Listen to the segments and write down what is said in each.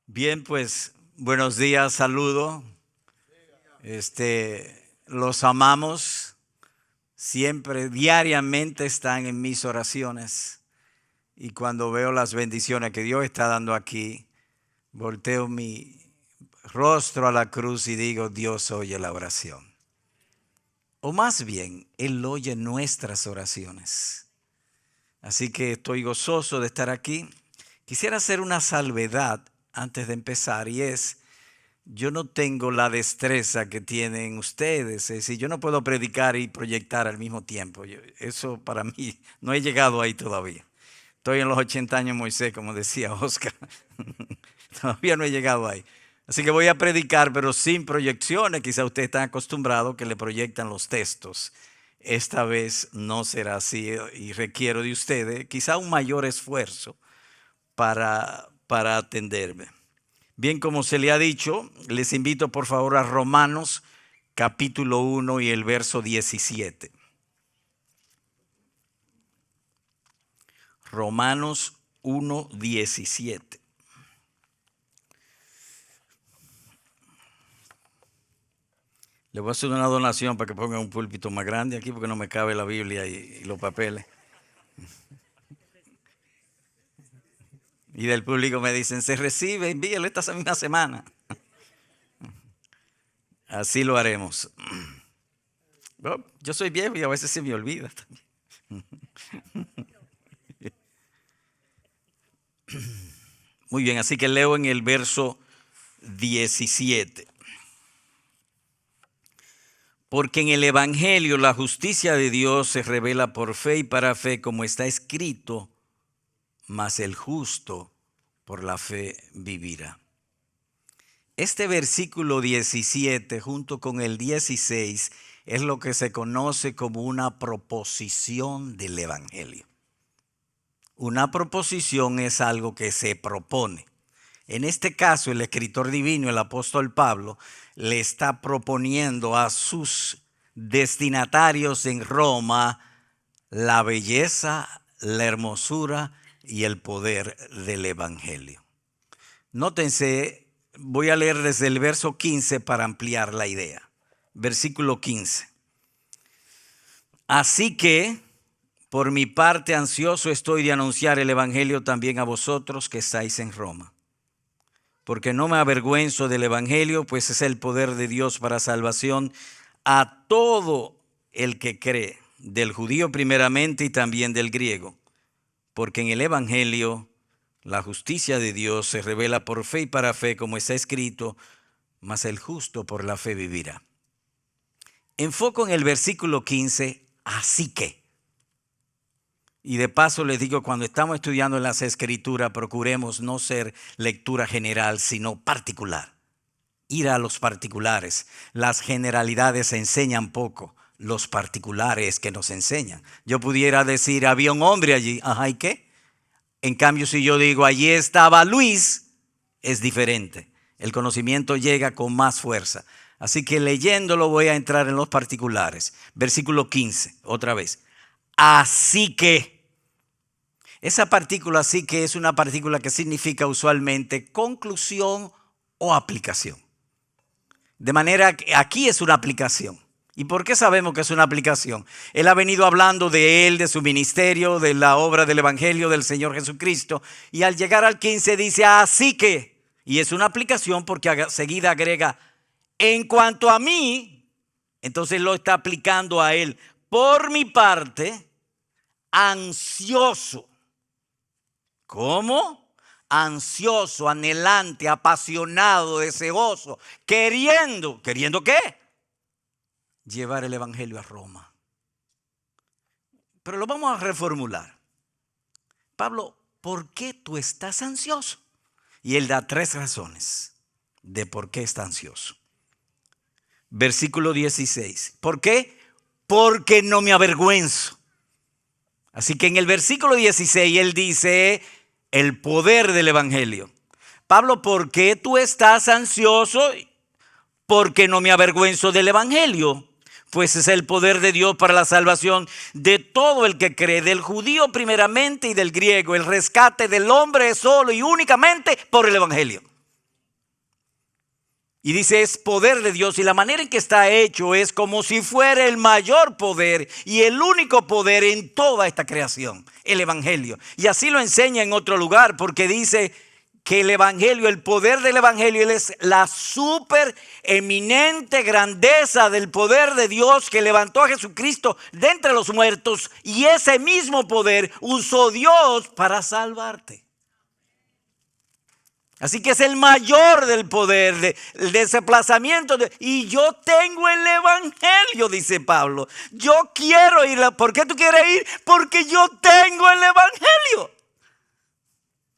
Bien, pues buenos días, saludo. Los amamos. Siempre, diariamente están en mis oraciones. Y cuando veo las bendiciones que Dios está dando aquí, volteo mi rostro a la cruz y digo, Dios oye la oración. O más bien, Él oye nuestras oraciones. Así que estoy gozoso de estar aquí. Quisiera hacer una salvedad antes de empezar y es, yo no tengo la destreza que tienen ustedes. Es decir, yo no puedo predicar y proyectar al mismo tiempo. Eso para mí, no he llegado ahí todavía. Estoy en los 80 años Moisés, como decía Oscar. Todavía no he llegado ahí. Así que voy a predicar, pero sin proyecciones. Quizá ustedes están acostumbrados que le proyectan los textos. Esta vez no será así y requiero de ustedes quizá un mayor esfuerzo para atenderme. Bien, como se le ha dicho, les invito por favor a Romanos capítulo 1 y el verso 17. Romanos 1, 17. Le voy a hacer una donación para que pongan un púlpito más grande aquí porque no me cabe la Biblia y los papeles. Y del público me dicen, se recibe, envíelo esta misma semana. Así lo haremos. Bueno, yo soy viejo y a veces se me olvida también. Muy bien, así que leo en el verso 17. Porque en el Evangelio la justicia de Dios se revela por fe y para fe, como está escrito, mas el justo por la fe vivirá. Este versículo 17 junto con el 16 es lo que se conoce como una proposición del Evangelio. Una proposición es algo que se propone. En este caso, el escritor divino, el apóstol Pablo, le está proponiendo a sus destinatarios en Roma la belleza, la hermosura y el poder del Evangelio. Nótense, voy a leer desde el verso 15 para ampliar la idea. Versículo 15. Así que, por mi parte, ansioso estoy de anunciar el Evangelio también a vosotros que estáis en Roma. Porque no me avergüenzo del Evangelio, pues es el poder de Dios para salvación a todo el que cree, del judío primeramente y también del griego. Porque en el Evangelio la justicia de Dios se revela por fe y para fe, como está escrito, mas el justo por la fe vivirá. Enfoco en el versículo 15, así que. Y de paso les digo, cuando estamos estudiando en las Escrituras, procuremos no ser lectura general, sino particular. Ir a los particulares. Las generalidades enseñan poco, los particulares que nos enseñan. Yo pudiera decir, había un hombre allí, ajá, ¿y qué? En cambio, si yo digo, allí estaba Luis, es diferente. El conocimiento llega con más fuerza. Así que leyéndolo voy a entrar en los particulares. Versículo 15, otra vez. Así que. Esa partícula así que es una partícula que significa usualmente conclusión o aplicación. De manera que aquí es una aplicación. ¿Y por qué sabemos que es una aplicación? Él ha venido hablando de él, de su ministerio, de la obra del Evangelio del Señor Jesucristo. Y al llegar al 15 dice así que, y es una aplicación porque seguida agrega, en cuanto a mí, entonces lo está aplicando a él. Por mi parte, ansioso. ¿Cómo? Ansioso, anhelante, apasionado, deseoso, queriendo ¿qué? Llevar el Evangelio a Roma. Pero lo vamos a reformular. Pablo, ¿por qué tú estás ansioso? Y él da 3 razones de por qué está ansioso. Versículo 16. ¿Por qué? Porque no me avergüenzo. Así que en el versículo 16 él dice el poder del Evangelio. Pablo, ¿por qué tú estás ansioso? Porque no me avergüenzo del Evangelio. Pues es el poder de Dios para la salvación de todo el que cree, del judío primeramente y del griego. El rescate del hombre es solo y únicamente por el Evangelio. Y dice, es poder de Dios, y la manera en que está hecho es como si fuera el mayor poder y el único poder en toda esta creación, el evangelio. Y así lo enseña en otro lugar, porque dice que el evangelio, el poder del evangelio, es la súper eminente grandeza del poder de Dios que levantó a Jesucristo de entre los muertos, y ese mismo poder usó Dios para salvarte. Así que es el mayor del poder, de desplazamiento. Y yo tengo el evangelio, dice Pablo. Yo quiero ir. ¿Por qué tú quieres ir? Porque yo tengo el evangelio.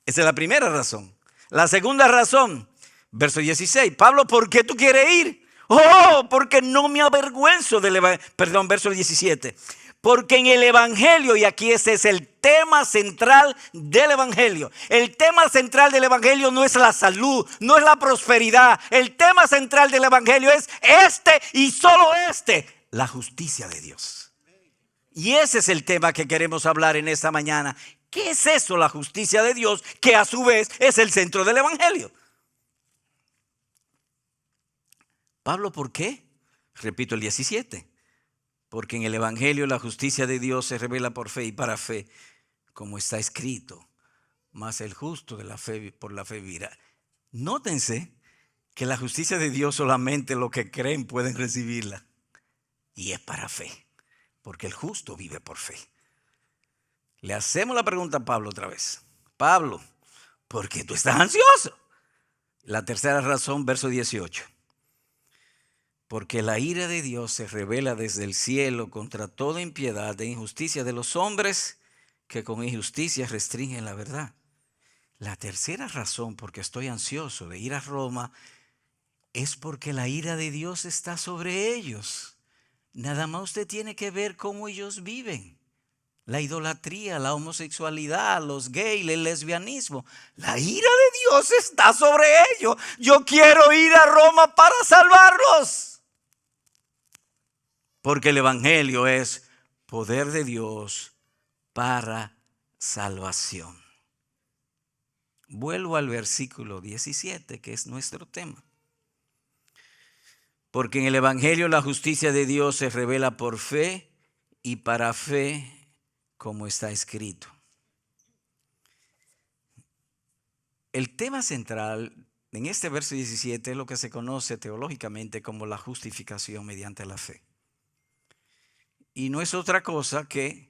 Esa es la primera razón. La segunda razón, verso 16. Pablo, ¿por qué tú quieres ir? Oh, porque no me avergüenzo del evangelio. Perdón, verso 17. Porque en el evangelio, y aquí ese es el tema central del evangelio. El tema central del evangelio no es la salud, no es la prosperidad. El tema central del evangelio es este y solo este, la justicia de Dios. Y ese es el tema que queremos hablar en esta mañana. ¿Qué es eso, la justicia de Dios? Que a su vez es el centro del evangelio. Pablo, ¿por qué? Repito el 17. Porque en el evangelio la justicia de Dios se revela por fe y para fe, como está escrito. Mas el justo de la fe, por la fe vivirá. Nótense que la justicia de Dios solamente los que creen pueden recibirla. Y es para fe, porque el justo vive por fe. Le hacemos la pregunta a Pablo otra vez. Pablo, ¿por qué tú estás ansioso? La tercera razón, verso 18. Porque la ira de Dios se revela desde el cielo contra toda impiedad e injusticia de los hombres que con injusticia restringen la verdad. La tercera razón por que estoy ansioso de ir a Roma es porque la ira de Dios está sobre ellos. Nada más usted tiene que ver cómo ellos viven. La idolatría, la homosexualidad, los gays, el lesbianismo. La ira de Dios está sobre ellos. Yo quiero ir a Roma para salvarlos. Porque el evangelio es poder de Dios para salvación. Vuelvo al versículo 17, que es nuestro tema. Porque en el evangelio la justicia de Dios se revela por fe y para fe, como está escrito. El tema central en este verso 17 es lo que se conoce teológicamente como la justificación mediante la fe. Y no es otra cosa que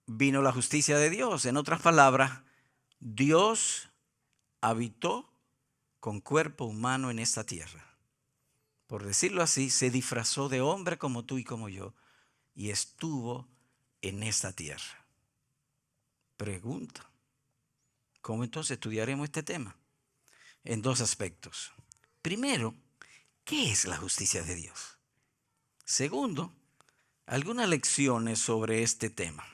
vino la justicia de Dios. En otras palabras, Dios habitó con cuerpo humano en esta tierra. Por decirlo así, se disfrazó de hombre como tú y como yo y estuvo en esta tierra. Pregunta, ¿cómo entonces estudiaremos este tema? En dos aspectos. Primero, ¿qué es la justicia de Dios? Segundo, algunas lecciones sobre este tema.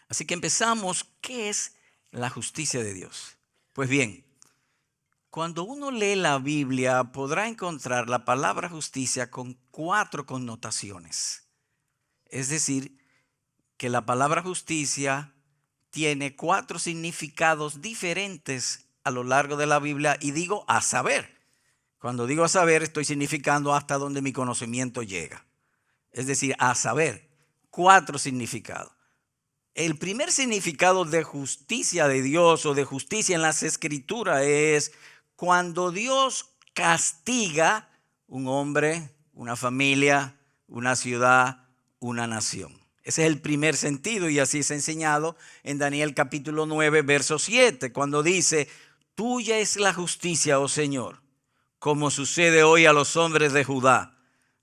Así que empezamos, ¿qué es la justicia de Dios? Pues bien, cuando uno lee la Biblia podrá encontrar la palabra justicia con 4 connotaciones. Es decir, que la palabra justicia tiene 4 significados diferentes a lo largo de la Biblia, y digo a saber. Cuando digo a saber, estoy significando hasta donde mi conocimiento llega. Es decir, a saber, 4 significados. El primer significado de justicia de Dios o de justicia en las Escrituras es cuando Dios castiga un hombre, una familia, una ciudad, una nación. Ese es el primer sentido, y así es enseñado en Daniel capítulo 9, verso 7, cuando dice: tuya es la justicia, oh Señor, como sucede hoy a los hombres de Judá.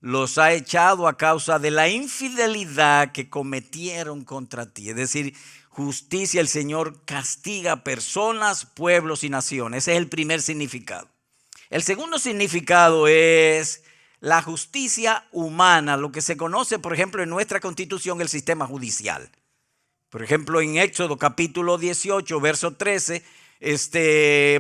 Los ha echado a causa de la infidelidad que cometieron contra ti. Es decir, justicia, el Señor castiga a personas, pueblos y naciones. Ese es el primer significado. El segundo significado es la justicia humana, lo que se conoce, por ejemplo, en nuestra Constitución, el sistema judicial. Por ejemplo, en Éxodo capítulo 18, verso 13,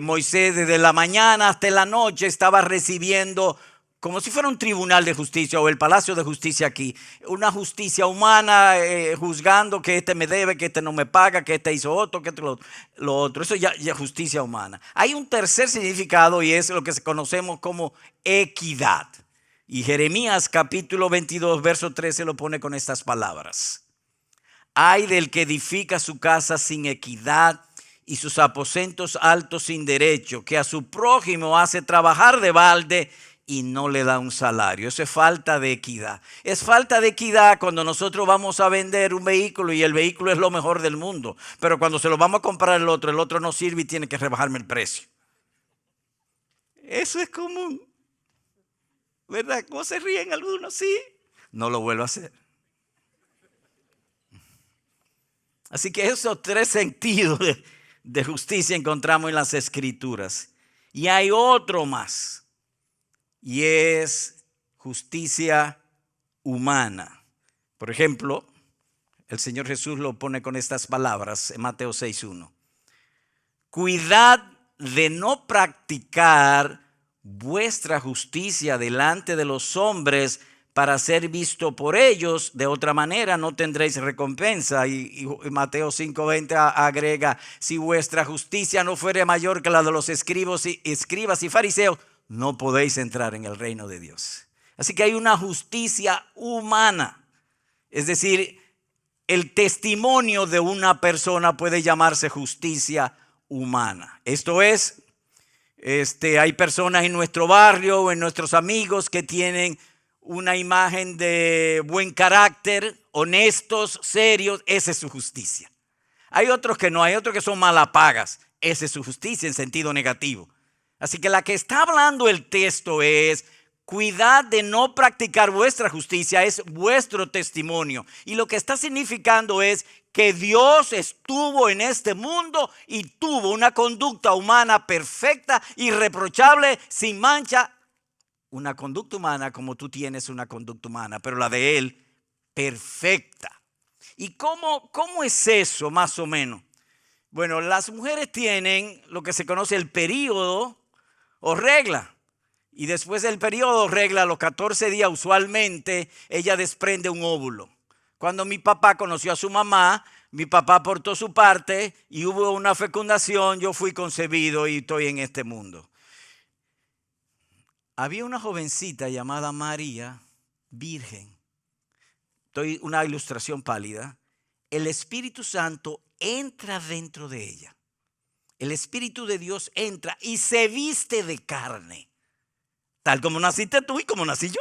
Moisés desde la mañana hasta la noche estaba recibiendo como si fuera un tribunal de justicia o el palacio de justicia aquí, una justicia humana juzgando que este me debe, que este no me paga, que este hizo otro, que este lo otro. Eso ya es justicia humana. Hay un tercer significado y es lo que conocemos como equidad. Y Jeremías capítulo 22, verso 13 lo pone con estas palabras. Ay del que edifica su casa sin equidad y sus aposentos altos sin derecho, que a su prójimo hace trabajar de balde y no le da un salario. Eso es falta de equidad. Es falta de equidad cuando nosotros vamos a vender un vehículo y el vehículo es lo mejor del mundo. Pero cuando se lo vamos a comprar el otro no sirve y tiene que rebajarme el precio. Eso es común. ¿Verdad? ¿Cómo se ríen algunos? Sí. No lo vuelvo a hacer. Así que esos tres sentidos de justicia encontramos en las Escrituras. Y hay otro más. Y es justicia humana. Por ejemplo, el Señor Jesús lo pone con estas palabras en Mateo 6:1. Cuidad de no practicar vuestra justicia delante de los hombres para ser visto por ellos, de otra manera no tendréis recompensa. Y Mateo 5:20 agrega, si vuestra justicia no fuere mayor que la de los escribas y fariseos, no podéis entrar en el reino de Dios. Así que hay una justicia humana. Es decir, el testimonio de una persona puede llamarse justicia humana. Esto es, hay personas en nuestro barrio o en nuestros amigos que tienen una imagen de buen carácter, honestos, serios. Esa es su justicia. Hay otros que no, hay otros que son malapagas. Esa es su justicia en sentido negativo. Así que la que está hablando el texto es, cuidad de no practicar vuestra justicia, es vuestro testimonio. Y lo que está significando es que Dios estuvo en este mundo y tuvo una conducta humana perfecta, irreprochable, sin mancha. Una conducta humana como tú tienes una conducta humana, pero la de Él perfecta. ¿Y cómo es eso más o menos? Bueno, las mujeres tienen lo que se conoce el período o regla. Y después del periodo regla, a los 14 días usualmente, ella desprende un óvulo. Cuando mi papá conoció a su mamá, mi papá aportó su parte y hubo una fecundación, yo fui concebido y estoy en este mundo. Había una jovencita llamada María, virgen. Una ilustración pálida. El Espíritu Santo entra dentro de ella. El Espíritu de Dios entra y se viste de carne. Tal como naciste tú y como nací yo.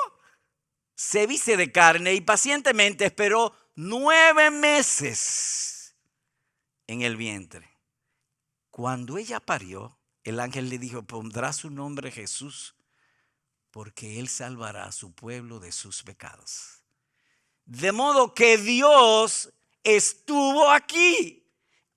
Se viste de carne y pacientemente esperó 9 meses en el vientre. Cuando ella parió, el ángel le dijo, pondrá su nombre Jesús, porque Él salvará a su pueblo de sus pecados. De modo que Dios estuvo aquí.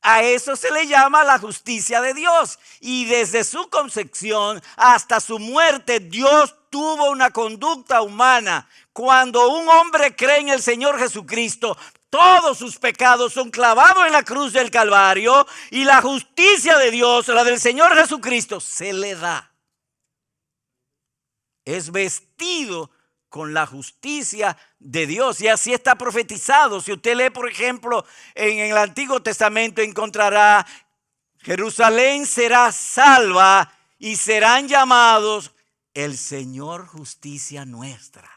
A eso se le llama la justicia de Dios. Y desde su concepción hasta su muerte, Dios tuvo una conducta humana. Cuando un hombre cree en el Señor Jesucristo, todos sus pecados son clavados en la cruz del Calvario y la justicia de Dios, la del Señor Jesucristo, se le da. Es vestido con la justicia de Dios. Y así está profetizado. Si usted lee, por ejemplo, en el Antiguo Testamento encontrará, Jerusalén será salva y serán llamados el Señor justicia nuestra.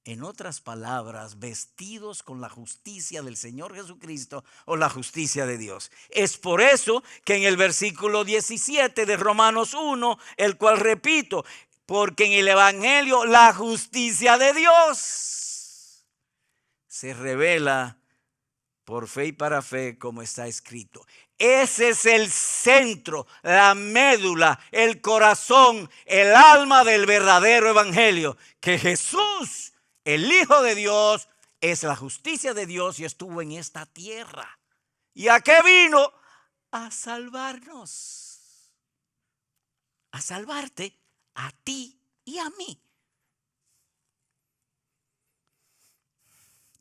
En otras palabras, vestidos con la justicia del Señor Jesucristo o la justicia de Dios. Es por eso que en el versículo 17 de Romanos 1, el cual repito, porque en el Evangelio la justicia de Dios se revela por fe y para fe, como está escrito. Ese es el centro, la médula, el corazón, el alma del verdadero Evangelio. Que Jesús, el Hijo de Dios, es la justicia de Dios y estuvo en esta tierra. ¿Y a qué vino? A salvarnos. A salvarte. A ti y a mí.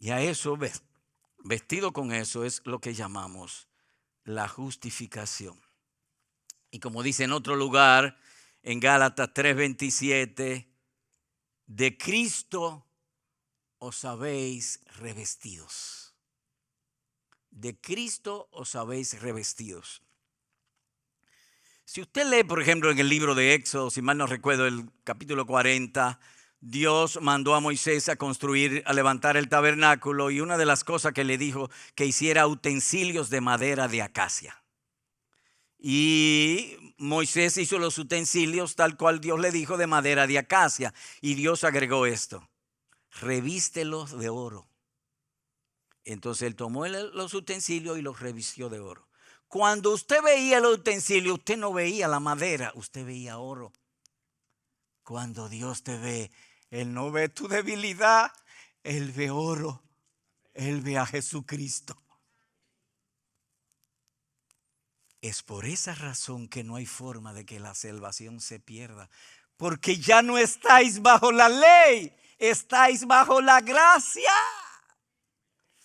Y a eso, vestido con eso, es lo que llamamos la justificación. Y como dice en otro lugar, en Gálatas 3:27, de Cristo os habéis revestidos. De Cristo os habéis revestidos. Si usted lee, por ejemplo, en el libro de Éxodo, si mal no recuerdo, el capítulo 40, Dios mandó a Moisés a construir, a levantar el tabernáculo, y una de las cosas que le dijo que hiciera utensilios de madera de acacia. Y Moisés hizo los utensilios tal cual Dios le dijo, de madera de acacia. Y Dios agregó esto: revístelos de oro. Entonces él tomó los utensilios y los revistió de oro. Cuando usted veía los utensilios, usted no veía la madera, usted veía oro. Cuando Dios te ve, Él no ve tu debilidad, Él ve oro, Él ve a Jesucristo. Es por esa razón que no hay forma de que la salvación se pierda, porque ya no estáis bajo la ley, estáis bajo la gracia.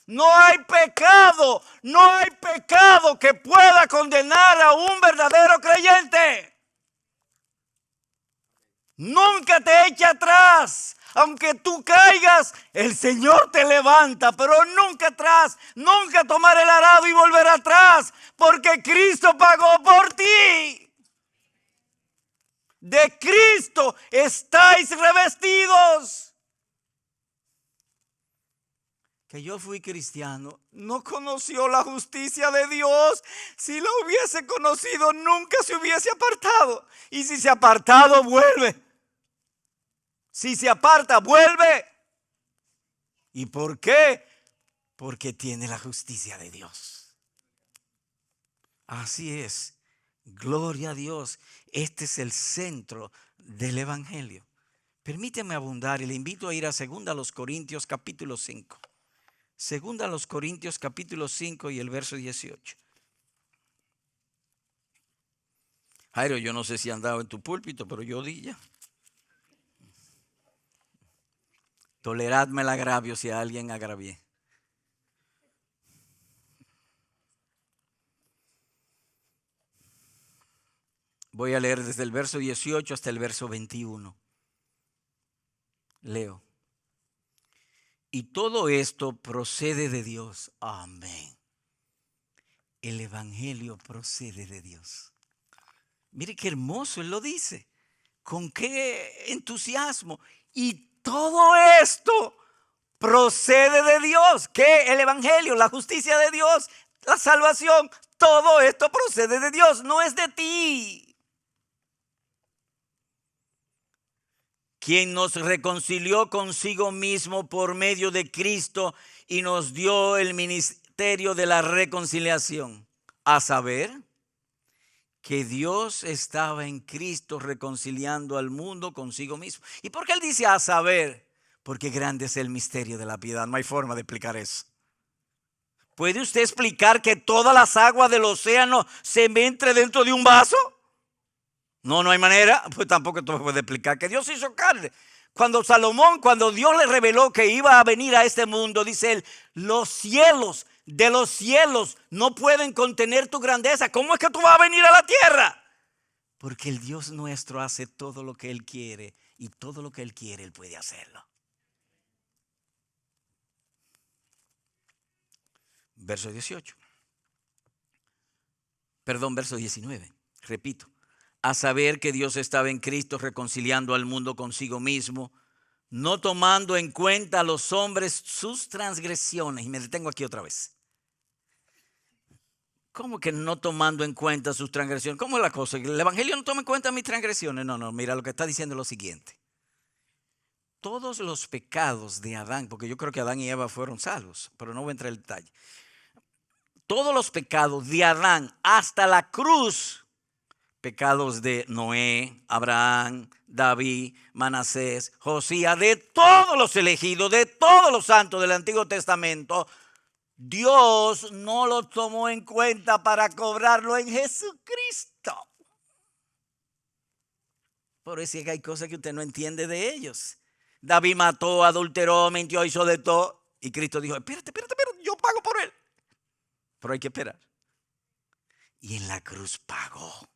No hay pecado, no hay pecado que pueda condenar a un verdadero creyente. Nunca te echa atrás. Aunque tú caigas, el Señor te levanta, pero nunca atrás, nunca tomar el arado y volver atrás, porque Cristo pagó por ti. De Cristo estáis revestidos. Que yo fui cristiano, no conoció la justicia de Dios. Si lo hubiese conocido, nunca se hubiese apartado. Y si se ha apartado, vuelve. Si se aparta, vuelve. ¿Y por qué? Porque tiene la justicia de Dios. Así es. Gloria a Dios. Este es el centro del Evangelio. Permíteme abundar y le invito a ir a 2 Corintios capítulo 5. 2 Corintios capítulo 5 y el verso 18. Jairo, yo no sé si andaba en tu púlpito, pero yo di ya. Toleradme el agravio si a alguien agravié. Voy a leer desde el verso 18 hasta el verso 21. Leo. Y todo esto procede de Dios. Amén. El Evangelio procede de Dios. Mire qué hermoso él lo dice. Con qué entusiasmo. Y todo esto procede de Dios. Que el Evangelio, la justicia de Dios, la salvación, todo esto procede de Dios, no es de ti. Quien nos reconcilió consigo mismo por medio de Cristo y nos dio el ministerio de la reconciliación. A saber, que Dios estaba en Cristo reconciliando al mundo consigo mismo. ¿Y por qué él dice a saber? Porque grande es el misterio de la piedad. No hay forma de explicar eso. ¿Puede usted explicar que todas las aguas del océano se entren dentro de un vaso? No hay manera. Pues tampoco tú puedes explicar que Dios hizo carne. Cuando Dios le reveló que iba a venir a este mundo, dice él, los cielos de los cielos no pueden contener tu grandeza. ¿Cómo es que tú vas a venir a la tierra? Porque el Dios nuestro hace todo lo que Él quiere y todo lo que Él quiere, Él puede hacerlo. Verso 18. Perdón, verso 19. Repito. A saber que Dios estaba en Cristo reconciliando al mundo consigo mismo, no tomando en cuenta a los hombres sus transgresiones. Y me detengo aquí otra vez. ¿Cómo que no tomando en cuenta sus transgresiones? ¿Cómo es la cosa? ¿El Evangelio no toma en cuenta mis transgresiones? No, mira, lo que está diciendo es lo siguiente. Todos los pecados de Adán, porque yo creo que Adán y Eva fueron salvos, pero no voy a entrar en detalle. Todos los pecados de Adán hasta la cruz, pecados de Noé, Abraham, David, Manasés, Josías, de todos los elegidos, de todos los santos del Antiguo Testamento, Dios no lo tomó en cuenta para cobrarlo en Jesucristo. Por eso es que hay cosas que usted no entiende de ellos. David mató, adulteró, mintió, hizo de todo. Y Cristo dijo, espérate, yo pago por él. Pero hay que esperar. Y en la cruz pagó.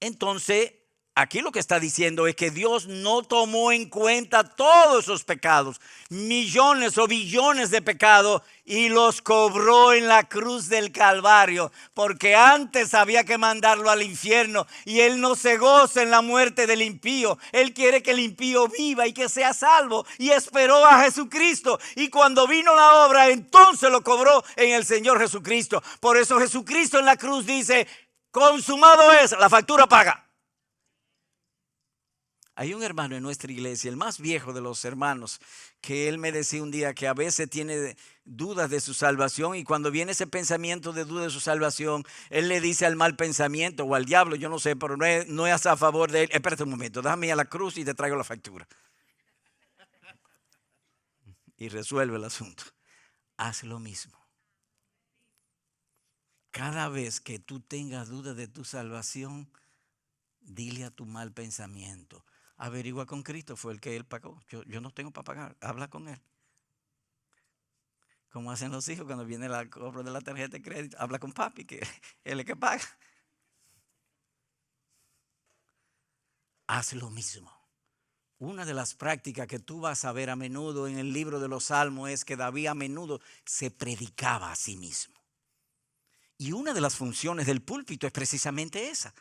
Entonces, aquí lo que está diciendo es que Dios no tomó en cuenta todos esos pecados, millones o billones de pecados, y los cobró en la cruz del Calvario, porque antes había que mandarlo al infierno y Él no se goza en la muerte del impío. Él quiere que el impío viva y que sea salvo, y esperó a Jesucristo, y cuando vino la obra entonces lo cobró en el Señor Jesucristo. Por eso Jesucristo en la cruz dice: consumado es, la factura paga. Hay un hermano en nuestra iglesia, el más viejo de los hermanos, que él me decía un día que a veces tiene dudas de su salvación, y cuando viene ese pensamiento de duda de su salvación, él le dice al mal pensamiento o al diablo, yo no sé, pero no es a favor de él: espérate un momento, déjame ir a la cruz y te traigo la factura. Y resuelve el asunto. Haz lo mismo. Cada vez que tú tengas duda de tu salvación, dile a tu mal pensamiento: averigua con Cristo, fue el que Él pagó. Yo no tengo para pagar, habla con Él. Como hacen los hijos cuando viene la cobro de la tarjeta de crédito: habla con papi, que Él es el que paga. Haz lo mismo. Una de las prácticas que tú vas a ver a menudo en el libro de los Salmos es que David a menudo se predicaba a sí mismo. Y una de las funciones del púlpito es precisamente esa.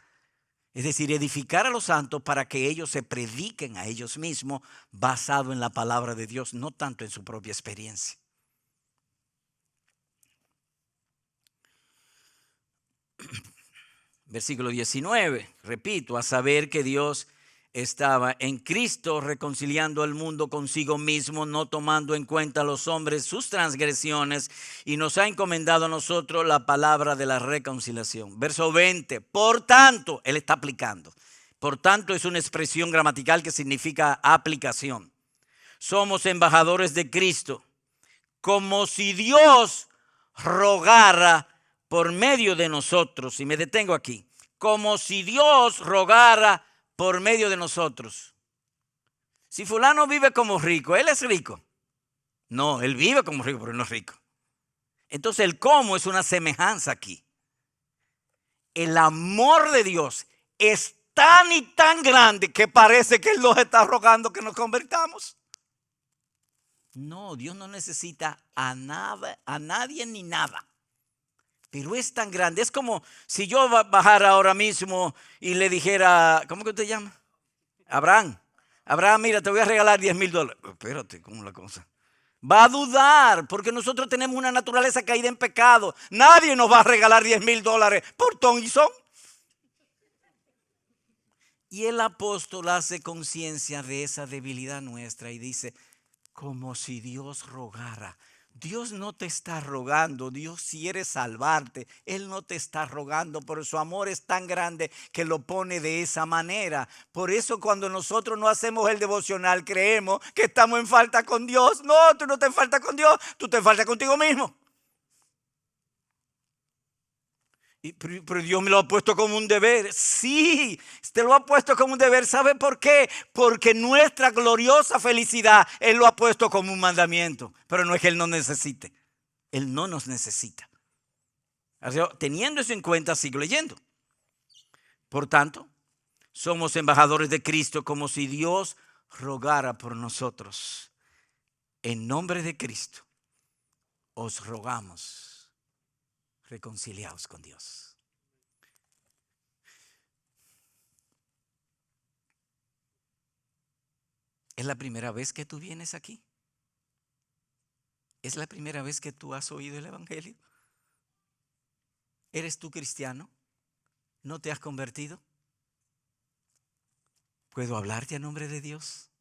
Es decir, edificar a los santos para que ellos se prediquen a ellos mismos basado en la palabra de Dios, no tanto en su propia experiencia. Versículo 19, repito, a saber que Dios estaba en Cristo reconciliando al mundo consigo mismo, no tomando en cuenta a los hombres sus transgresiones, y nos ha encomendado a nosotros la palabra de la reconciliación. Verso 20, por tanto, él está aplicando. Por tanto, es una expresión gramatical que significa aplicación. Somos embajadores de Cristo, como si Dios rogara por medio de nosotros. Y me detengo aquí. Como si Dios rogara por medio de nosotros. Si fulano vive como rico, ¿él es rico? No, él vive como rico, pero no es rico. Entonces el cómo es una semejanza aquí. El amor de Dios es tan y tan grande que parece que Él nos está rogando que nos convertamos. No, Dios no necesita a nada, a nadie ni nada. Pero es tan grande. Es como si yo bajara ahora mismo y le dijera: ¿cómo que usted llama? Abraham. Abraham, mira, te voy a regalar $10,000. Espérate, ¿cómo la cosa? Va a dudar, porque nosotros tenemos una naturaleza caída en pecado. Nadie nos va a regalar $10,000 por ton y son. Y el apóstol hace conciencia de esa debilidad nuestra y dice: como si Dios rogara. Dios no te está rogando, Dios quiere salvarte. Él no te está rogando, pero su amor es tan grande que lo pone de esa manera. Por eso cuando nosotros no hacemos el devocional, creemos que estamos en falta con Dios. No, tú no te en falta con Dios, tú te en falta contigo mismo. Pero Dios me lo ha puesto como un deber. Sí, te lo ha puesto como un deber. ¿Sabe por qué? Porque nuestra gloriosa felicidad Él lo ha puesto como un mandamiento. Pero no es que Él no necesite. Él no nos necesita. Así, teniendo eso en cuenta, sigo leyendo. Por tanto, somos embajadores de Cristo, como si Dios rogara por nosotros. En nombre de Cristo, os rogamos: reconciliaos con Dios. ¿Es la primera vez que tú vienes aquí? ¿Es la primera vez que tú has oído el evangelio? ¿Eres tú cristiano? ¿No te has convertido? ¿Puedo hablarte a nombre de Dios?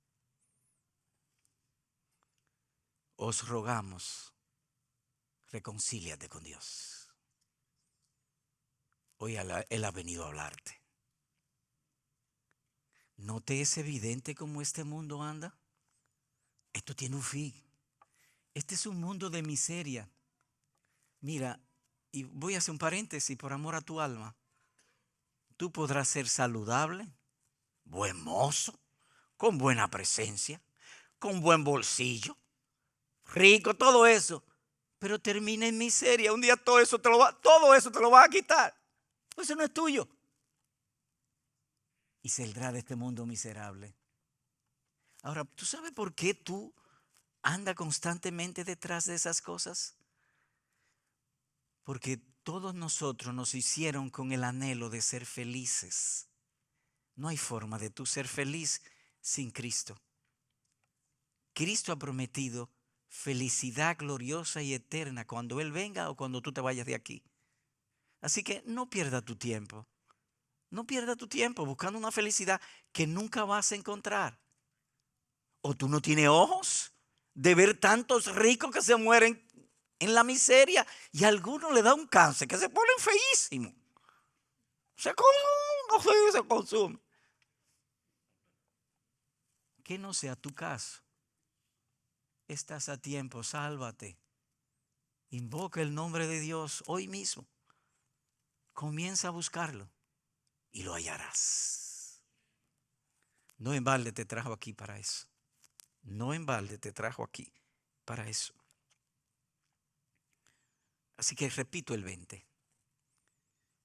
Os rogamos: reconcíliate con Dios. Hoy Él ha venido a hablarte. ¿No te es evidente cómo este mundo anda? Esto tiene un fin. Este es un mundo de miseria. Mira, y voy a hacer un paréntesis por amor a tu alma. Tú podrás ser saludable, buen mozo, con buena presencia, con buen bolsillo, rico, todo eso, pero termina en miseria. Un día todo eso te lo va a quitar. Eso no es tuyo. y saldrá de este mundo miserable. Ahora, ¿tú sabes por qué tú andas constantemente detrás de esas cosas? Porque todos nosotros nos hicieron con el anhelo de ser felices. No hay forma de tú ser feliz sin Cristo. Cristo ha prometido felicidad gloriosa y eterna cuando Él venga o cuando tú te vayas de aquí. Así que no pierda tu tiempo. No pierda tu tiempo buscando una felicidad que nunca vas a encontrar. ¿O tú no tienes ojos de ver tantos ricos que se mueren en la miseria y a algunos le da un cáncer que se ponen feísimos? Se consume. Que no sea tu caso. Estás a tiempo, sálvate. Invoca el nombre de Dios hoy mismo. Comienza a buscarlo y lo hallarás. No en balde te trajo aquí para eso. No en balde te trajo aquí para eso. Así que repito el 20.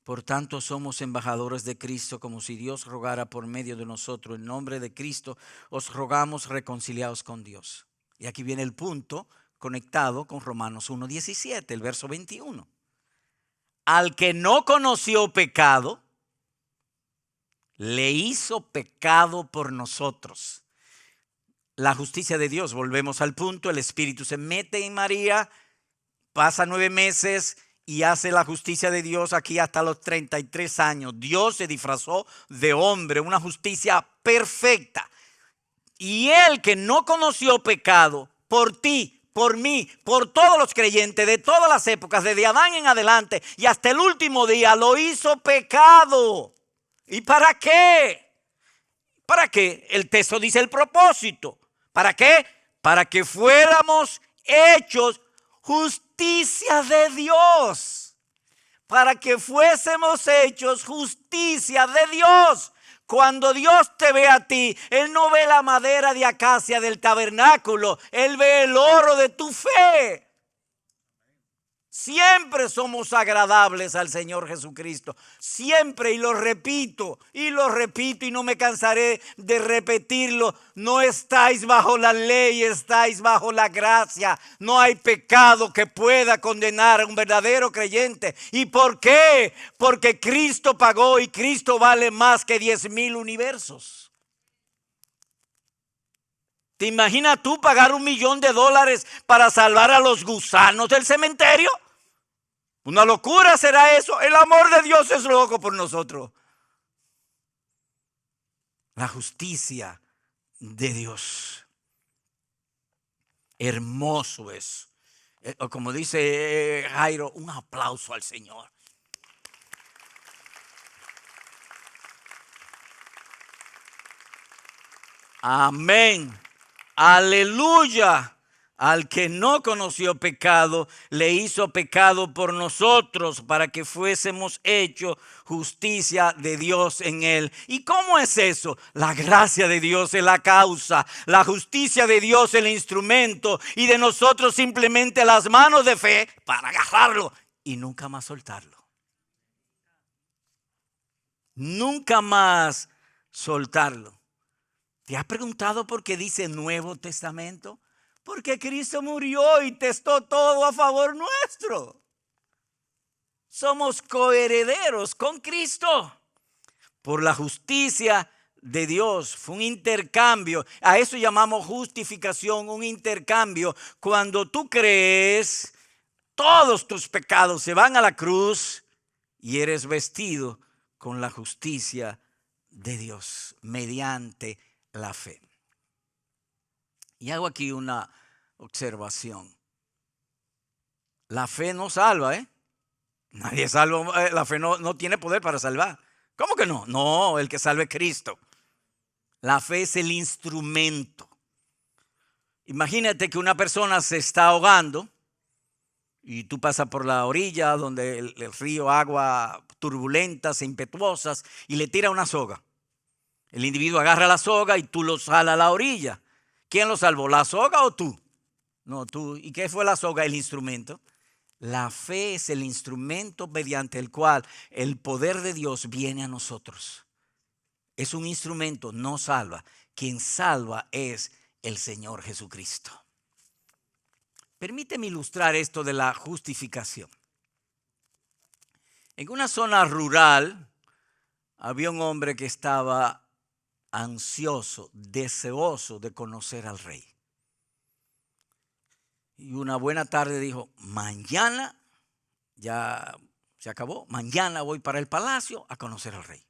Por tanto, somos embajadores de Cristo, como si Dios rogara por medio de nosotros. En nombre de Cristo os rogamos reconciliados con Dios. Y aquí viene el punto conectado con Romanos 1:17, el verso 21. Al que no conoció pecado, le hizo pecado por nosotros. La justicia de Dios, volvemos al punto, el Espíritu se mete en María, pasa 9 meses y hace la justicia de Dios aquí hasta los 33 años. Dios se disfrazó de hombre, una justicia perfecta. Y él que no conoció pecado, por ti, por mí, por todos los creyentes de todas las épocas, desde Adán en adelante y hasta el último día, lo hizo pecado. ¿Y para qué? ¿Para qué? El texto dice el propósito. ¿Para qué? Para que fuéramos hechos justicia de Dios. Para que fuésemos hechos justicia de Dios. Cuando Dios te ve a ti, Él no ve la madera de acacia del tabernáculo, Él ve el oro de tu fe. Siempre somos agradables al Señor Jesucristo. Siempre, y lo repito y no me cansaré de repetirlo. No estáis bajo la ley, estáis bajo la gracia. No hay pecado que pueda condenar a un verdadero creyente. ¿Y por qué? Porque Cristo pagó y Cristo vale más que 10,000 universos. ¿Te imaginas tú pagar $1,000,000 para salvar a los gusanos del cementerio? Una locura será eso. El amor de Dios es loco por nosotros. La justicia de Dios. Hermoso es. Como dice Jairo, un aplauso al Señor. Amén. Aleluya. Al que no conoció pecado, le hizo pecado por nosotros para que fuésemos hechos justicia de Dios en él. ¿Y cómo es eso? La gracia de Dios es la causa, la justicia de Dios es el instrumento y de nosotros simplemente las manos de fe para agarrarlo y nunca más soltarlo. Nunca más soltarlo. ¿Te has preguntado por qué dice Nuevo Testamento? Porque Cristo murió y testó todo a favor nuestro. Somos coherederos con Cristo por la justicia de Dios. Fue un intercambio. A eso llamamos justificación, un intercambio. Cuando tú crees, todos tus pecados se van a la cruz y eres vestido con la justicia de Dios mediante la fe. Y hago aquí una observación. La fe no salva, ¿eh? Nadie salva, la fe no tiene poder para salvar. ¿Cómo que no? No, el que salva es Cristo. La fe es el instrumento. Imagínate que una persona se está ahogando y tú pasas por la orilla donde el río, agua turbulentas e impetuosas y le tira una soga. El individuo agarra la soga y tú lo jalas a la orilla. ¿Quién lo salvó? ¿La soga o tú? No, tú. ¿Y qué fue la soga? El instrumento. La fe es el instrumento mediante el cual el poder de Dios viene a nosotros. Es un instrumento, no salva. Quien salva es el Señor Jesucristo. Permíteme ilustrar esto de la justificación. En una zona rural había un hombre que estaba ansioso, deseoso de conocer al rey. Y una buena tarde dijo, mañana ya se acabó, mañana voy para el palacio a conocer al rey.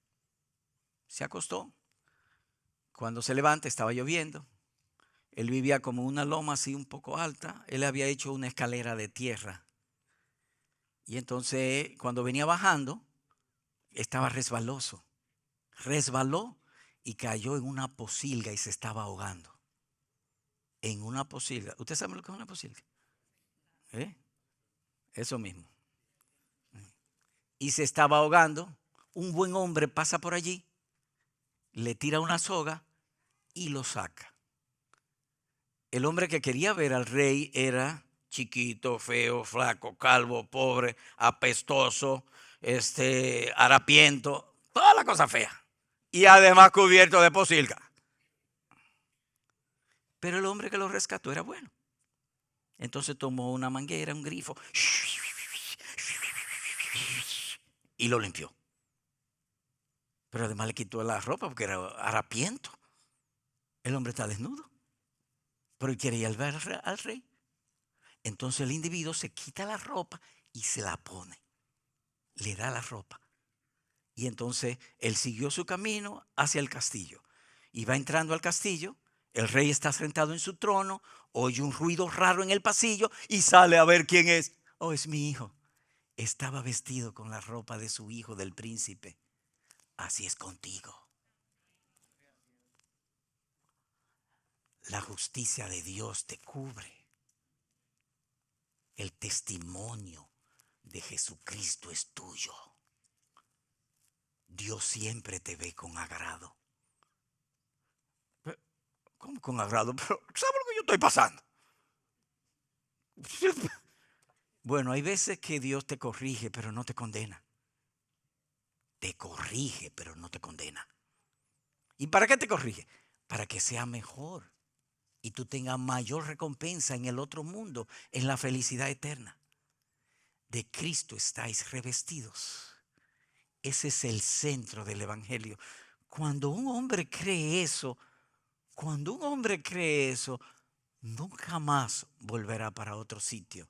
Se acostó. Cuando se levanta estaba lloviendo. Él vivía como una loma así un poco alta. Él había hecho una escalera de tierra. Y entonces cuando venía bajando estaba resbaloso. Resbaló y cayó en una pocilga y se estaba ahogando. En una pocilga. ¿Usted sabe lo que es una pocilga? Eso mismo. Y se estaba ahogando. Un buen hombre pasa por allí, le tira una soga y lo saca. El hombre que quería ver al rey era chiquito, feo, flaco, calvo, pobre, apestoso, harapiento, toda la cosa fea. Y además cubierto de pocilga. Pero el hombre que lo rescató era bueno. Entonces tomó una manguera, un grifo, y lo limpió. Pero además le quitó la ropa porque era harapiento. El hombre está desnudo. Pero él quería ver al rey. Entonces el individuo se quita la ropa y se la pone. Le da la ropa. Y entonces él siguió su camino hacia el castillo. Y va entrando al castillo. El rey está sentado en su trono. Oye un ruido raro en el pasillo y sale a ver quién es. Oh, es mi hijo. Estaba vestido con la ropa de su hijo, del príncipe. Así es contigo. La justicia de Dios te cubre. El testimonio de Jesucristo es tuyo. Dios siempre te ve con agrado. ¿Cómo con agrado? Pero ¿sabe lo que yo estoy pasando? Bueno, hay veces que Dios te corrige, pero no te condena. Te corrige, pero no te condena. ¿Y para qué te corrige? Para que sea mejor y tú tengas mayor recompensa en el otro mundo, en la felicidad eterna. De Cristo estáis revestidos. Ese es el centro del Evangelio. Cuando un hombre cree eso, nunca más volverá para otro sitio.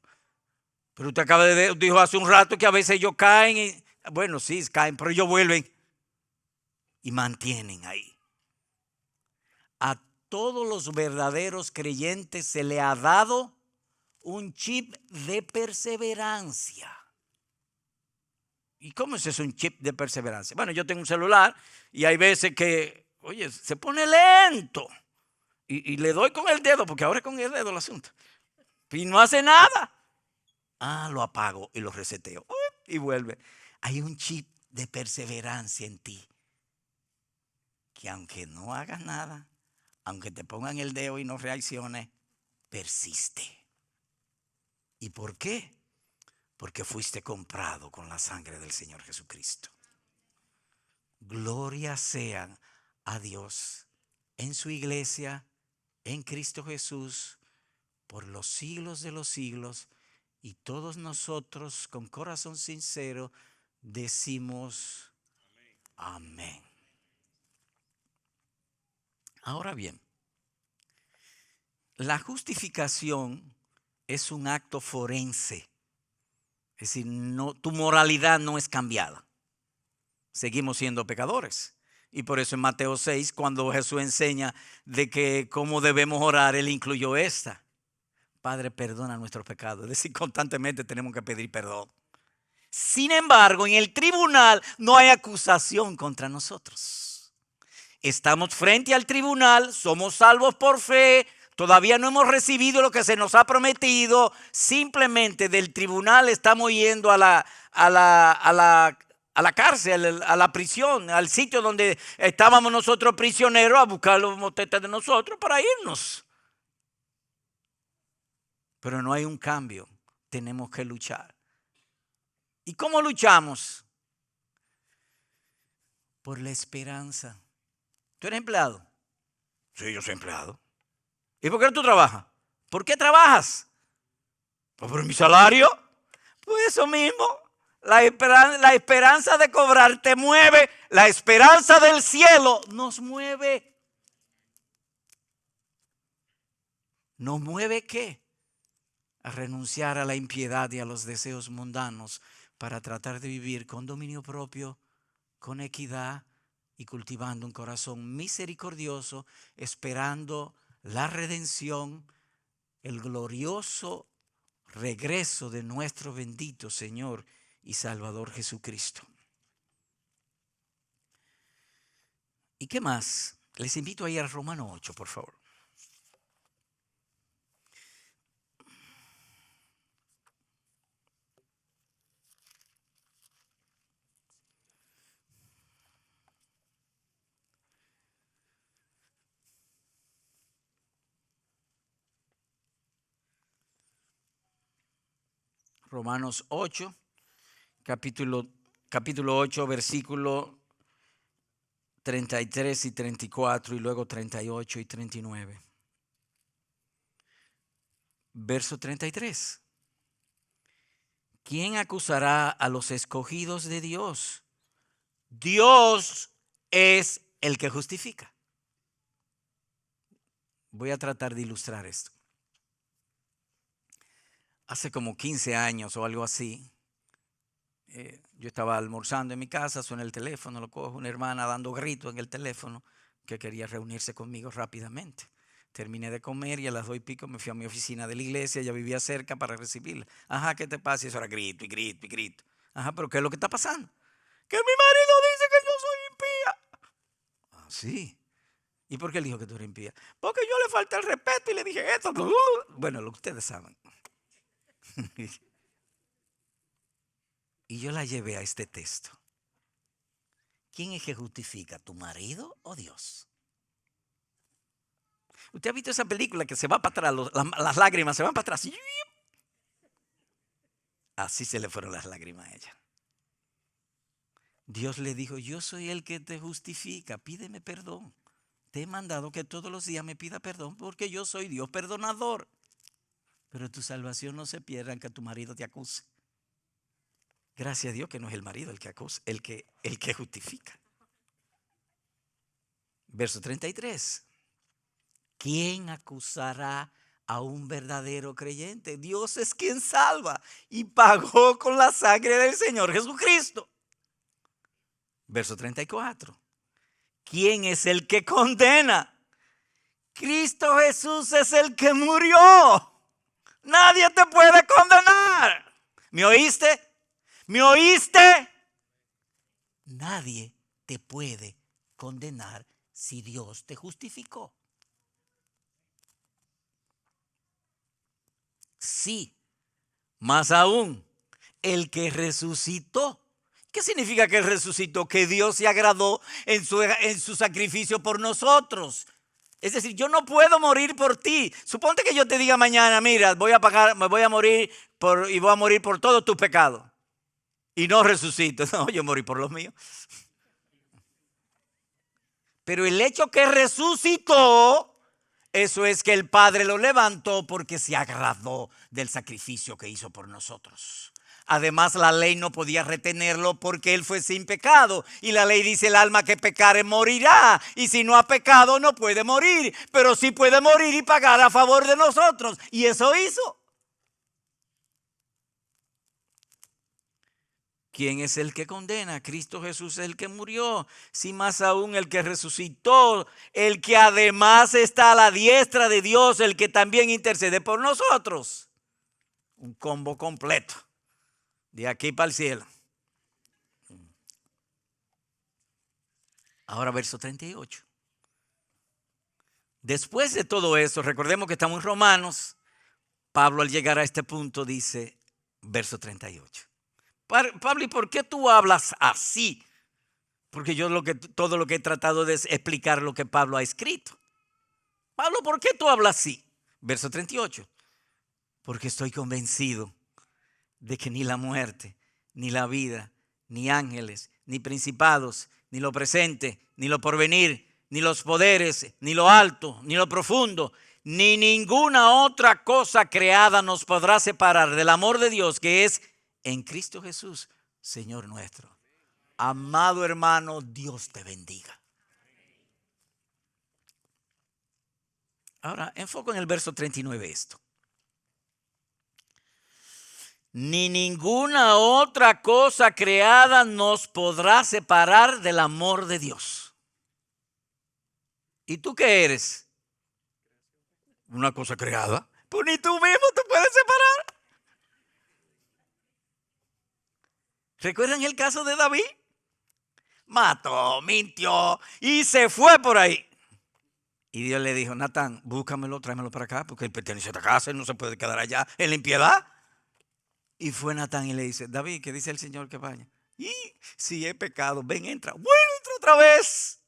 Pero usted dijo hace un rato que a veces ellos caen. Bueno, sí, caen, pero ellos vuelven y mantienen ahí. A todos los verdaderos creyentes se le ha dado un chip de perseverancia. ¿Y cómo es eso, un chip de perseverancia? Bueno, yo tengo un celular y hay veces que, oye, se pone lento. Y le doy con el dedo, porque ahora es con el dedo el asunto. Y no hace nada. Lo apago y lo reseteo. Y vuelve. Hay un chip de perseverancia en ti. Que aunque no hagas nada, aunque te pongan el dedo y no reacciones, persiste. ¿Y por qué? Porque fuiste comprado con la sangre del Señor Jesucristo. Gloria sea a Dios en su iglesia, en Cristo Jesús, por los siglos de los siglos. Y todos nosotros con corazón sincero decimos amén. Ahora bien, la justificación es un acto forense. Es decir, tu moralidad no es cambiada. Seguimos siendo pecadores. Y por eso en Mateo 6, cuando Jesús enseña de que cómo debemos orar, Él incluyó esta. Padre, perdona nuestros pecados. Es decir, constantemente tenemos que pedir perdón. Sin embargo, en el tribunal no hay acusación contra nosotros. Estamos frente al tribunal, somos salvos por fe, todavía no hemos recibido lo que se nos ha prometido. Simplemente del tribunal estamos yendo a la cárcel, a la prisión, al sitio donde estábamos nosotros prisioneros, a buscar los motetes de nosotros para irnos. Pero no hay un cambio, tenemos que luchar. ¿Y cómo luchamos? Por la esperanza. ¿Tú eres empleado? Sí, yo soy empleado. ¿Y por qué tú trabajas? ¿Por qué trabajas? Pues por mi salario. Pues eso mismo. La esperanza de cobrar te mueve. La esperanza del cielo nos mueve. ¿Nos mueve qué? A renunciar a la impiedad y a los deseos mundanos para tratar de vivir con dominio propio, con equidad y cultivando un corazón misericordioso, esperando la redención, el glorioso regreso de nuestro bendito Señor y Salvador Jesucristo. ¿Y qué más? Les invito a ir a Romanos 8, por favor. Romanos 8, capítulo 8, versículo 33 y 34 y luego 38 y 39. Verso 33. ¿Quién acusará a los escogidos de Dios? Dios es el que justifica. Voy a tratar de ilustrar esto. Hace como 15 años o algo así, yo estaba almorzando en mi casa, suena el teléfono, lo cojo una hermana dando gritos en el teléfono que quería reunirse conmigo rápidamente. Terminé de comer y a las 2:00 me fui a mi oficina de la iglesia, ella vivía cerca para recibirla. Ajá, ¿qué te pasa? Y eso era grito y grito y grito. Ajá, pero ¿qué es lo que está pasando? Que mi marido dice que yo soy impía. Ah, sí. ¿Y por qué él dijo que tú eres impía? Porque yo le falté el respeto y le dije esto. Bueno, lo que ustedes saben. Y yo la llevé a este texto. ¿Quién es que justifica, tu marido o Dios? ¿Usted ha visto esa película que se va para atrás, las lágrimas se van para atrás? Así se le fueron las lágrimas a ella. Dios le dijo, yo soy el que te justifica, pídeme perdón. Te he mandado que todos los días me pida perdón porque yo soy Dios perdonador. Pero tu salvación no se pierda aunque tu marido te acuse. Gracias a Dios que no es el marido el que acusa, el que justifica. Verso 33. ¿Quién acusará a un verdadero creyente? Dios es quien salva y pagó con la sangre del Señor Jesucristo. Verso 34. ¿Quién es el que condena? Cristo Jesús es el que murió. Nadie te puede condenar. ¿Me oíste? ¿Me oíste? Nadie te puede condenar si Dios te justificó. Sí, más aún, el que resucitó. ¿Qué significa que Él resucitó? Que Dios se agradó en su sacrificio por nosotros. Es decir, yo no puedo morir por ti. Suponte que yo te diga mañana, mira, me voy a morir y voy a morir por todos tus pecados. Y no resucito. No, yo morí por los míos. Pero el hecho que resucitó, eso es que el Padre lo levantó porque se agradó del sacrificio que hizo por nosotros. Además, la ley no podía retenerlo porque él fue sin pecado. Y la ley dice, el alma que pecare morirá. Y si no ha pecado, no puede morir. Pero sí puede morir y pagar a favor de nosotros. Y eso hizo. ¿Quién es el que condena? Cristo Jesús es el que murió. Sí, más aún el que resucitó. El que además está a la diestra de Dios. El que también intercede por nosotros. Un combo completo. De aquí para el cielo. Ahora verso 38. Después de todo eso, recordemos que estamos en Romanos. Pablo al llegar a este punto dice, verso 38. Pablo, ¿y por qué tú hablas así? Porque yo todo lo que he tratado de explicar lo que Pablo ha escrito. Pablo, ¿por qué tú hablas así? Verso 38. Porque estoy convencido de que ni la muerte, ni la vida, ni ángeles, ni principados, ni lo presente, ni lo porvenir, ni los poderes, ni lo alto, ni lo profundo, ni ninguna otra cosa creada nos podrá separar del amor de Dios que es en Cristo Jesús, Señor nuestro. Amado hermano, Dios te bendiga. Ahora, enfoco en el verso 39 esto. Ni ninguna otra cosa creada nos podrá separar del amor de Dios. ¿Y tú qué eres? Una cosa creada. Pues ni tú mismo te puedes separar. ¿Recuerdan el caso de David? Mató, mintió y se fue por ahí. Y Dios le dijo, Natán, búscamelo, tráemelo para acá, porque él pertenece a esta casa y no se puede quedar allá en la impiedad. Y fue Natán y le dice, David, ¿qué dice el Señor que vaya? Y si he pecado, ven, entra. Bueno, entra otra vez.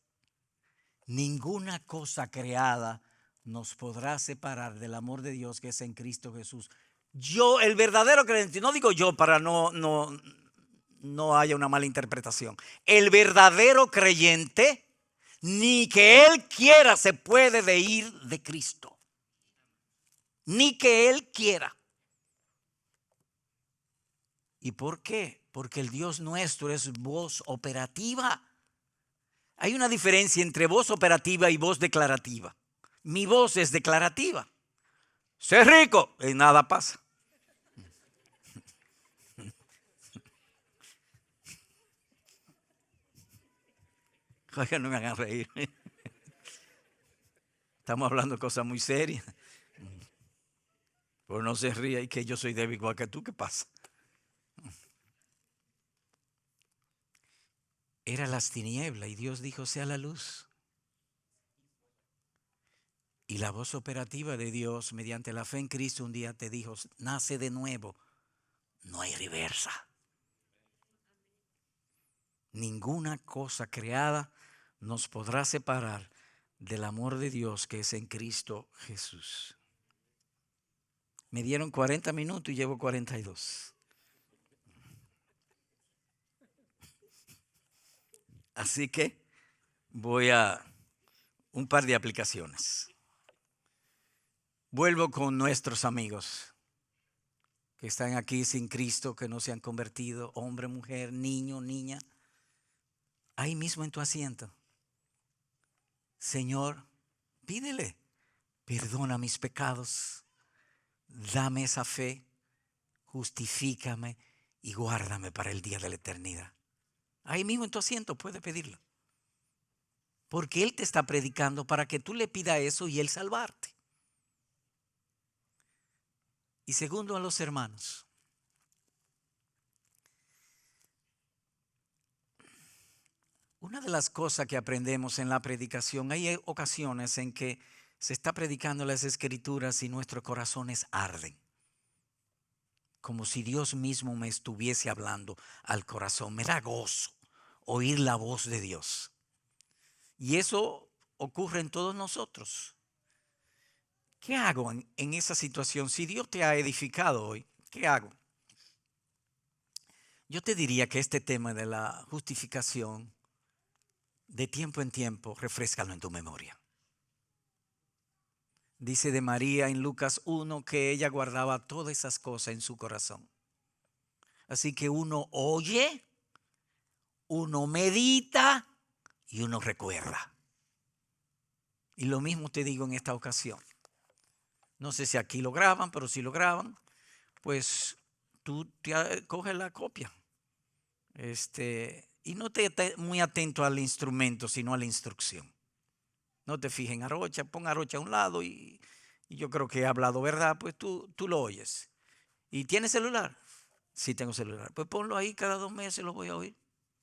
Ninguna cosa creada nos podrá separar del amor de Dios que es en Cristo Jesús. Yo, el verdadero creyente, no digo yo para no haya una mala interpretación. El verdadero creyente, ni que él quiera se puede de ir de Cristo. Ni que él quiera. ¿Y por qué? Porque el Dios nuestro es voz operativa. Hay una diferencia entre voz operativa y voz declarativa. Mi voz es declarativa. Sé rico y nada pasa. Oigan, no me hagan reír. Estamos hablando de cosas muy serias. Pues no se ría y que yo soy débil igual que tú. ¿Qué pasa? Era las tinieblas y Dios dijo, sea la luz. Y la voz operativa de Dios mediante la fe en Cristo un día te dijo, nace de nuevo. No hay reversa. Ninguna cosa creada nos podrá separar del amor de Dios que es en Cristo Jesús. Me dieron 40 minutos y llevo 42. Así que voy a un par de aplicaciones. Vuelvo con nuestros amigos que están aquí sin Cristo, que no se han convertido, hombre, mujer, niño, niña. Ahí mismo en tu asiento. Señor, pídele, perdona mis pecados, dame esa fe, justifícame y guárdame para el día de la eternidad. Ahí mismo en tu asiento puedes pedirlo. Porque Él te está predicando para que tú le pidas eso y Él salvarte. Y segundo, a los hermanos. Una de las cosas que aprendemos en la predicación, hay ocasiones en que se está predicando las escrituras y nuestros corazones arden. Como si Dios mismo me estuviese hablando al corazón. Me da gozo oír la voz de Dios. Y eso ocurre en todos nosotros. ¿Qué hago en esa situación? Si Dios te ha edificado hoy, ¿qué hago? Yo te diría que este tema de la justificación, de tiempo en tiempo, refréscalo en tu memoria. Dice de María en Lucas 1 que ella guardaba todas esas cosas en su corazón. Así que uno oye, uno medita y uno recuerda. Y lo mismo te digo en esta ocasión. No sé si aquí lo graban, pero si lo graban, pues tú te coges la copia. Y no te estés muy atento al instrumento, sino a la instrucción. No te fijes en Arocha, pon Arocha a un lado y yo creo que he hablado verdad, pues tú lo oyes. ¿Y tienes celular? Sí, tengo celular. Pues ponlo ahí, cada 2 meses lo voy a oír.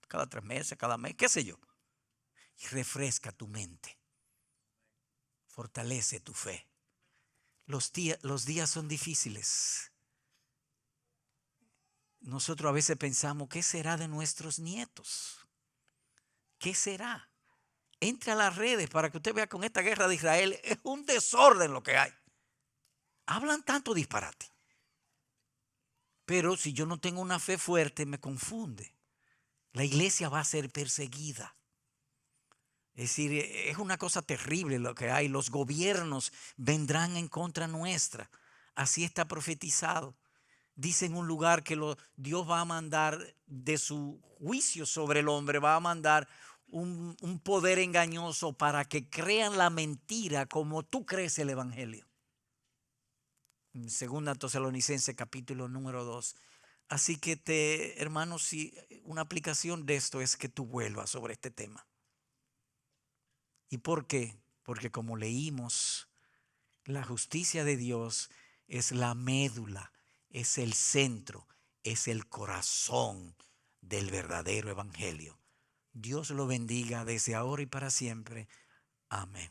Cada 3 meses, cada mes, qué sé yo. Y refresca tu mente. Fortalece tu fe. Los días son difíciles. Nosotros a veces pensamos, ¿qué será de nuestros nietos? ¿Qué será? Entre a las redes para que usted vea con esta guerra de Israel, es un desorden lo que hay. Hablan tanto disparate. Pero si yo no tengo una fe fuerte, me confunde. La iglesia va a ser perseguida. Es decir, es una cosa terrible lo que hay. Los gobiernos vendrán en contra nuestra. Así está profetizado. Dice en un lugar que Dios va a mandar de su juicio sobre el hombre, va a mandar un poder engañoso para que crean la mentira como tú crees el evangelio. En 2 Tesalonicenses capítulo número 2. Así que hermanos, si una aplicación de esto es que tú vuelvas sobre este tema. ¿Y por qué? Porque como leímos, la justicia de Dios es la médula, es el centro, es el corazón del verdadero evangelio. Dios lo bendiga desde ahora y para siempre. Amén.